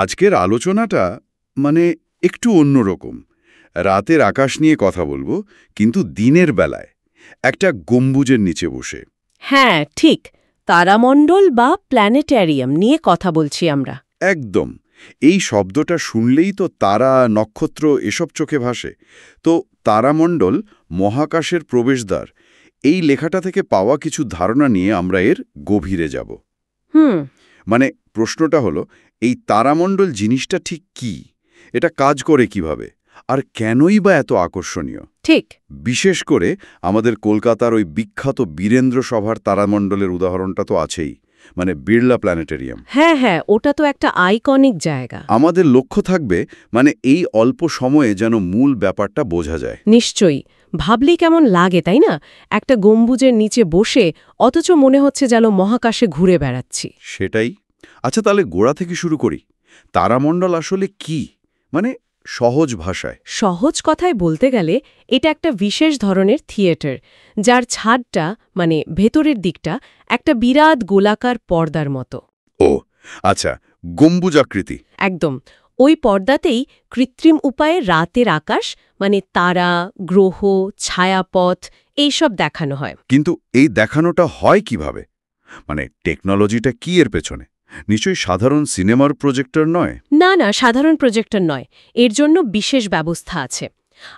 আজকের আলোচনাটা মানে একটু অন্যরকম। রাতের আকাশ নিয়ে কথা বলবো, কিন্তু দিনের বেলায় একটা গম্বুজের নিচে বসে। হ্যাঁ, ঠিক। তারামণ্ডল বা প্ল্যানেটারিয়াম নিয়ে কথা বলছি আমরা। একদম। এই শব্দটা শুনলেই তো তারা, নক্ষত্র এসব চোখে ভাসে। তো তারামণ্ডল, মহাকাশের প্রবেশদ্বার, এই লেখাটা থেকে পাওয়া কিছু ধারণা নিয়ে আমরা এর গভীরে যাব। হুম। মানে প্রশ্নটা হলো, এই তারামণ্ডল জিনিসটা ঠিক কি? এটা কাজ করে কিভাবে? আর কেনই বা এত আকর্ষণীয়? ঠিক। বিশেষ করে আমাদের কলকাতার ওই বিখ্যাত বীরেন্দ্র সভার তারামণ্ডলের উদাহরণটা তো আছেই, মানে বিড়লা প্ল্যানেটেরিয়াম। হ্যাঁ হ্যাঁ, ওটা তো একটা আইকনিক জায়গা। আমাদের লক্ষ্য থাকবে মানে এই অল্প সময়ে যেন মূল ব্যাপারটা বোঝা যায়। নিশ্চয়ই। ভাবলেই কেমন লাগে, তাই না? একটা গম্বুজের নিচে বসে, অথচ মনে হচ্ছে যেন মহাকাশে ঘুরে বেড়াচ্ছি। সেটাই। আচ্ছা, তাহলে গোড়া থেকে শুরু করি। তারামণ্ডল আসলে কি? মানে সহজ ভাষায়। সহজ কথায় বলতে গেলে এটা একটা বিশেষ ধরনের থিয়েটার, যার ছাদটা মানে ভেতরের দিকটা একটা বিরাট গোলাকার পর্দার মতো। ও আচ্ছা, গম্বুজাকৃতি। একদম। ওই পর্দাতেই কৃত্রিম উপায়ে রাতের আকাশ মানে তারা, গ্রহ, ছায়াপথ এইসব দেখানো হয়। কিন্তু এই দেখানোটা হয় কিভাবে? মানে টেকনোলজিটা কি এর পেছনে? নিশ্চয়ই সাধারণ সিনেমার প্রজেক্টর নয়। না না, সাধারণ প্রজেক্টর নয়। এর জন্য বিশেষ ব্যবস্থা আছে।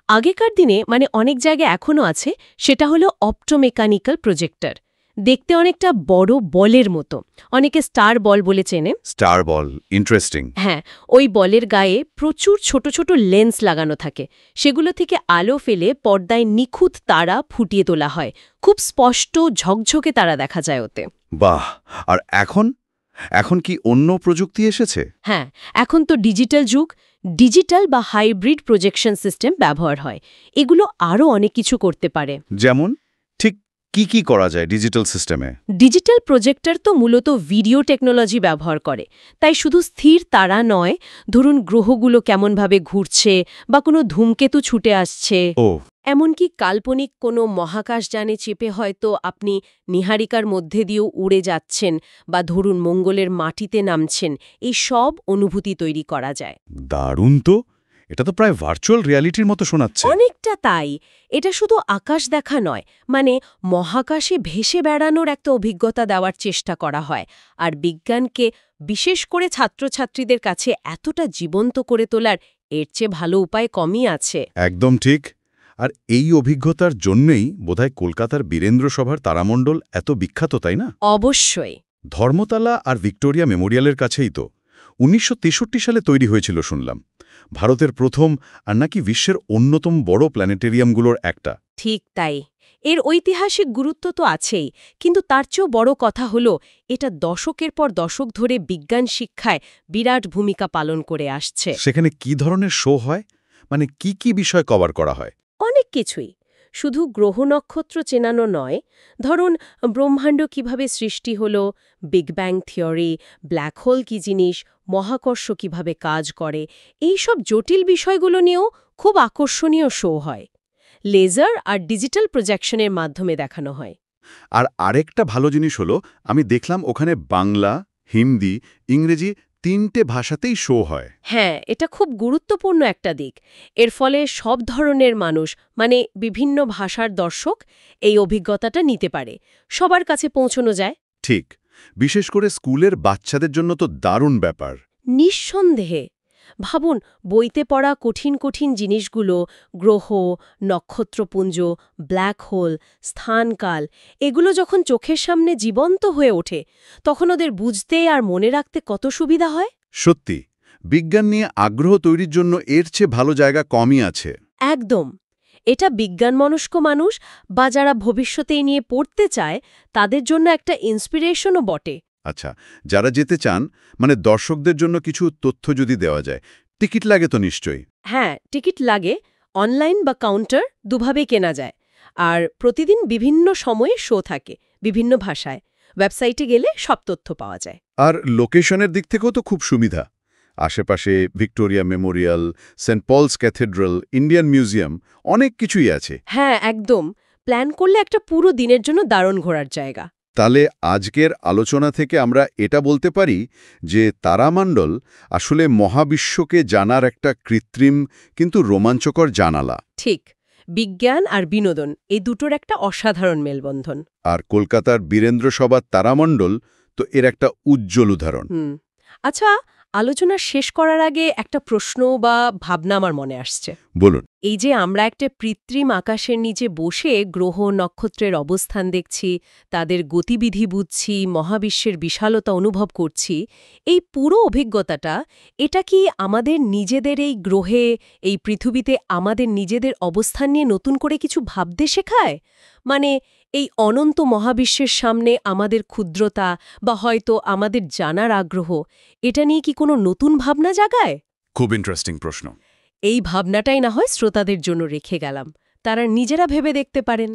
আগেকার দিনে মানে অনেক জায়গায় এখনও আছে, সেটা হলো অপটোমেকানিক্যাল প্রজেক্টর। দেখতে অনেকটা বড় বলের মতো, অনেকে স্টার বল বলে চেনে। স্টার বল, ইন্টারেস্টিং। হ্যাঁ, ওই বলের গায়ে প্রচুর ছোট ছোট লেন্স লাগানো থাকে। সেগুলো থেকে আলো ফেলে পর্দায় নিখুঁত তারা ফুটিয়ে তোলা হয়। খুব স্পষ্ট ঝকঝকে তারা দেখা যায় ওতে। বাহ! আর এখন এখন কি অন্য প্রযুক্তি এসেছে? হ্যাঁ, এখন তো ডিজিটাল যুগ। ডিজিটাল বা হাইব্রিড প্রজেকশন সিস্টেম ব্যবহার হয়। এগুলো আরও অনেক কিছু করতে পারে। যেমন ঠিক কি করা যায় ডিজিটাল সিস্টেমে? ডিজিটাল প্রজেক্টর তো মূলত ভিডিও টেকনোলজি ব্যবহার করে। তাই শুধু স্থির তারা নয়, ধরুন গ্রহগুলো কেমনভাবে ঘুরছে বা কোনো ধূমকেতু ছুটে আসছে, ও এমনকি কাল্পনিক কোনো মহাকাশযানে চেপে হয়তো আপনি নীহারিকার মধ্যে দিয়েও উড়ে যাচ্ছেন বা ধরুন মঙ্গলের মাটিতে নামছেন, এই সব অনুভূতি তৈরি করা যায়। দারুণ তো! এটা তো প্রায় ভার্চুয়াল রিয়ালিটির মতো শোনাচ্ছে। অনেকটা তাই। এটা শুধু আকাশ দেখা নয়, মানে মহাকাশে ভেসে বেড়ানোর একটা অভিজ্ঞতা দেওয়ার চেষ্টা করা হয়। আর বিজ্ঞানকে, বিশেষ করে ছাত্রছাত্রীদের কাছে এতটা জীবন্ত করে তোলার এর চেয়ে ভালো উপায় কমই আছে। একদম ঠিক। আর এই অভিজ্ঞতার জন্যই বোধহয় কলকাতার বীরেন্দ্র সভার তারামণ্ডল এত বিখ্যাত, তাই না? অবশ্যই। ধর্মতলা আর ভিক্টোরিয়া মেমোরিয়ালের কাছেই তো ১৯৬৩ সালে তৈরি হয়েছিল শুনলাম। ভারতের প্রথম আর নাকি বিশ্বের অন্যতম বড় প্ল্যানেটেরিয়ামগুলোর একটা। ঠিক তাই। এর ঐতিহাসিক গুরুত্ব তো আছেই, কিন্তু তার চেয়েও বড় কথা হলো এটা দশকের পর দশক ধরে বিজ্ঞান শিক্ষায় বিরাট ভূমিকা পালন করে আসছে। সেখানে কি ধরনের শো হয়? মানে কি বিষয় কভার করা হয়? অনেক কিছুই। শুধু গ্রহ নক্ষত্র চেনানো নয়, ধরুন ব্রহ্মাণ্ড কিভাবে সৃষ্টি হলো, big bang theory, black hole কি জিনিস, মহাকর্ষ কিভাবে কাজ করে, এই সব জটিল বিষয়গুলো নিয়েও খুব আকর্ষণীয় শো হয়। লেজার আর ডিজিটাল প্রজেকশনের মাধ্যমে দেখানো হয়। আর আরেকটা ভালো জিনিস হলো, আমি দেখলাম ওখানে বাংলা, হিন্দি, ইংরেজি ৩টে ভাষাতেই শো হয়। হ্যাঁ, এটা খুব গুরুত্বপূর্ণ একটা দিক। এর ফলে সব ধরনের মানুষ মানে বিভিন্ন ভাষার দর্শক এই অভিজ্ঞতাটা নিতে পারে, সবার কাছে পৌঁছানো যায়। ঠিক। বিশেষ করে স্কুলের বাচ্চাদের জন্য তো দারুণ ব্যাপার। নিঃসন্দেহে। ভাবুন, বইতে পড়া কঠিন কঠিন জিনিসগুলো, গ্রহ, নক্ষত্রপুঞ্জ, ব্ল্যাক হোল, স্থানকাল, এগুলো যখন চোখের সামনে জীবন্ত হয়ে ওঠে, তখন ওদের বুঝতে আর মনে রাখতে কত সুবিধা হয়। সত্যি, বিজ্ঞান নিয়ে আগ্রহ তৈরির জন্য এর চেয়ে ভালো জায়গা কমই আছে। একদম। এটা বিজ্ঞানমনস্ক মানুষ বা যারা ভবিষ্যতে এই নিয়ে পড়তে চায়, তাদের জন্য একটা ইন্সপিরেশনও বটে। আচ্ছা, যারা যেতে চান, মানে দর্শকদের জন্য কিছু তথ্য যদি দেওয়া যায়। টিকিট লাগে তো নিশ্চয়ই? হ্যাঁ, টিকিট লাগে। অনলাইন বা কাউন্টার দুভাবেই কেনা যায়। আর প্রতিদিন বিভিন্ন সময়ে শো থাকে, বিভিন্ন ভাষায়। ওয়েবসাইটে গেলে সব তথ্য পাওয়া যায়। আর লোকেশনের দিক থেকেও তো খুব সুবিধা। আশেপাশে Victoria Memorial, Saint Paul's Cathedral, Indian Museum, অনেক কিছুই আছে। হ্যাঁ, একদম। প্ল্যান করলে একটা পুরো দিনের জন্য দারুণ ঘোরার জায়গা। তাহলে আজকের আলোচনা থেকে আমরা এটা বলতে পারি যে তারামণ্ডল আসলে মহাবিশ্বকে জানার একটা কৃত্রিম কিন্তু রোমাঞ্চকর জানালা। ঠিক, বিজ্ঞান আর বিনোদন এই দুটোর একটা অসাধারণ মেলবন্ধন। আর কলকাতার বীরেন্দ্র সভার তারামণ্ডল তো এর একটা উজ্জ্বল উদাহরণ। আচ্ছা, আলোচনা শেষ করার আগে একটা প্রশ্ন বা ভাবনা আমার মনে আসছে। বলুন। এই যে আমরা একটা কৃত্রিম আকাশের নিচে বসে গ্রহ নক্ষত্রের অবস্থান দেখছি, তাদের গতিবিধি বুঝছি, মহাবিশ্বের বিশালতা অনুভব করছি, এই পুরো অভিজ্ঞতাটা এটা কি আমাদের নিজেদের এই গ্রহে, এই পৃথিবীতে আমাদের নিজেদের অবস্থান নিয়ে নতুন করে কিছু ভাবতে শেখায়? মানে এই অনন্ত মহাবিশ্বের সামনে আমাদের ক্ষুদ্রতা বা হয়তো আমাদের জানার আগ্রহ, এটা নিয়ে কি কোনো নতুন ভাবনা জাগায়? খুব ইন্টারেস্টিং প্রশ্ন। এই ভাবনাটাই না হয় শ্রোতাদের জন্য রেখে গেলাম, তারা নিজেরা ভেবে দেখতে পারেন।